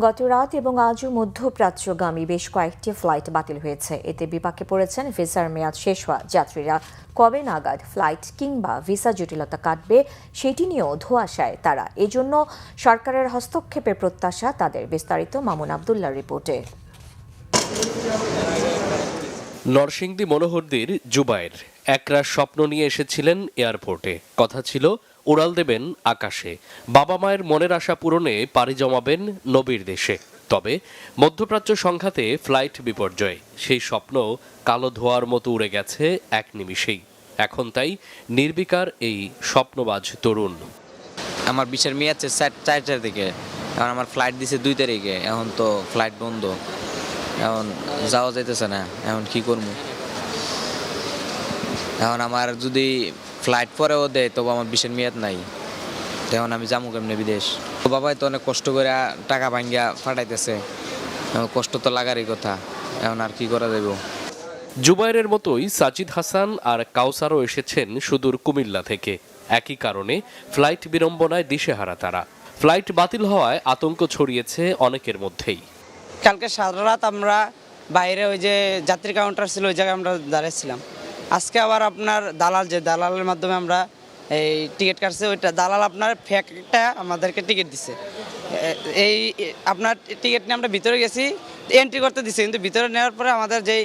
গত রাত এবং আজও মধ্যপ্রাচ্যগামী বেশ কয়েকটি ফ্লাইট বাতিল হয়েছে। এতে বিপাকে পড়েছেন ভিসার মেয়াদ শেষ হওয়া যাত্রীরা। কবে নাগাদ ফ্লাইট কিংবা ভিসা জটিলতা কাটবে সেটি নিয়েও ধোঁয়াশায় তারা। এজন্য সরকারের হস্তক্ষেপের প্রত্যাশা তাদের। বিস্তারিত মামুন আবদুল্লাহর রিপোর্টে। নরসিংদী মনোহরদীর জুবায়ের একরাশ স্বপ্ন নিয়ে এসেছিলেন এয়ারপোর্টে। কথা ছিল উড়াল দেবেন আকাশে, বাবা মায়ের মনের আশা পূরণে পাড়ি জমাবেন নবীর দেশে। তবে মধ্যপ্রাচ্য সংঘাতে ফ্লাইট বিপর্যয়, সেই স্বপ্ন কালো ধোঁয়ার মতো উড়ে গেছে এক নিমিষেই। এখন তাই নির্বিকার এই স্বপ্নবাজ তরুণ। আমার বিশের মেয়াদ 4টার দিকে, এখন আমার ফ্লাইট দিছে 2 তারিখে। এখন তো ফ্লাইট বন্ধ, এখন যাওয়া যাইতেছে না। এখন কি করবো? এখন আমার যদি ফ্লাইট পরেও দেয় তবু আমার বিশের মেয়াদ নাই, তখন আমি যাবো কেমনে বিদেশ? বাবাই তো অনেক কষ্ট করে টাকা ভাঙ্গিয়া ফাটাইতেছে, কষ্ট তো লাগারই কথা। এখন আর কি করা যাইব? জুবায়েরের মতোই সাজিদ হাসান আর কাউসারও এসেছেন সুদূর কুমিল্লা থেকে। একই কারণে ফ্লাইট বিড়ম্বনায় দিশেহারা তারা। ফ্লাইট বাতিল হওয়ায় আতঙ্ক ছড়িয়েছে অনেকের মধ্যেই। কালকে সারা রাত আমরা বাইরে ওই যে যাত্রী কাউন্টার ছিল ওই জায়গায় আমরা দাঁড়িয়েছিলাম। আজকে আবার আপনার দালালের মাধ্যমে আমরা এই টিকিট কাটছে, ওইটা দালাল আপনার ফেকটা আমাদেরকে টিকিট দিছে। এই আপনার টিকিট নিয়ে আমরা ভিতরে গেছি, এন্ট্রি করতে দিছে, কিন্তু ভিতরে নেওয়ার পরে আমাদের যেই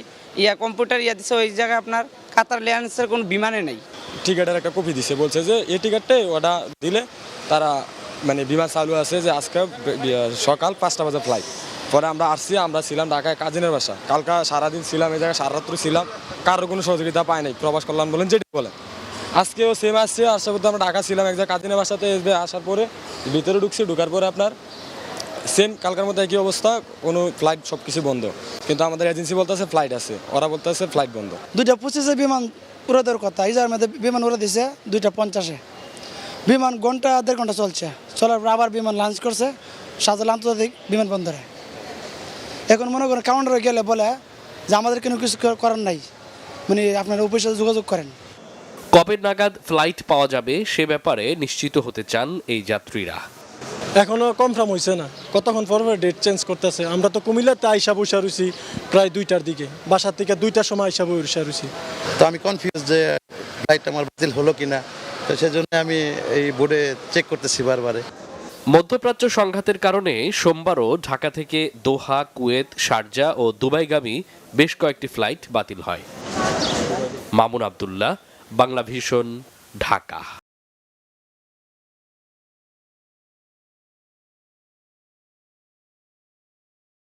কম্পিউটার দিছে ওই জায়গায় আপনার কাতার এয়ারলাইন্সের কোনো বিমানে নেই। টিকিটের একটা কপি দিছে, বলছে যে এই টিকিটটাই ওটা দিলে তারা মানে বিমান চালু আছে, যে আজকে সকাল 5টা বাজে ফ্লাইট। পরে আমরা আসছি, আমরা ছিলাম ঢাকায় কাজিনের বাসা। কালকা সারাদিন ছিলাম এই জায়গায়, সারা রাত্রি ছিলাম, কারোর কোনো সহযোগিতা পাই নাই। প্রবাস কল্যাণ বলেন যেটি বলেন, আজকেও সেম আসছে। আসার পর আমরা ঢাকা ছিলাম এক জায়গায় কাজিনের বাসাতে, আসার পরে ভিতরে ঢুকছি, ঢুকার পরে আপনার সেম কালকার মধ্যে একই অবস্থা, কোনো ফ্লাইট সব কিছু বন্ধ। কিন্তু আমাদের এজেন্সি বলতেছে ফ্লাইট আছে, ওরা বলতেছে ফ্লাইট বন্ধ। 2:25 বিমান উড়ে দেওয়ার কথা, এই জায়গার মধ্যে বিমান উড়ে দিছে 2:50। বিমান ঘন্টা 1.5 ঘন্টা চলছে, চলার পর আবার বিমান লঞ্চ করছে শাহজালাল আন্তর্জাতিক বিমানবন্দরে। এখন মনে করেন কাউন্টারে গেলে বলে যে আমাদের কোনো কিছু করার নাই, মানে আপনারা অফিসে যোগাযোগ করেন। কবে নাগাদ ফ্লাইট পাওয়া যাবে সে ব্যাপারে নিশ্চিত হতে চান এই যাত্রীরা। এখনো কনফার্ম হয়েছে না, কতক্ষণ পর ডেট চেঞ্জ করতেছে। আমরা তো কুমিল্লাতে আইসা বসে রয়েছি প্রায় 2টার দিকে, বাসার থেকে 2টার সময় আইসা বসে রয়েছি। তো আমি কনফিউজ যে ফ্লাইট আমার বাতিল হলো কিনা, তো সেজন্য আমি এই বোর্ডে চেক করতেছি বারবারে। মধ্যপ্রাচ্য সংঘাতের কারণে সোমবারও ঢাকা থেকে দোহা, কুয়েত, শারজা ও দুবাইগামী বেশ কয়েকটি ফ্লাইট বাতিল হয়। মামুন আবদুল্লাহ, বাংলা ভিশন, ঢাকা।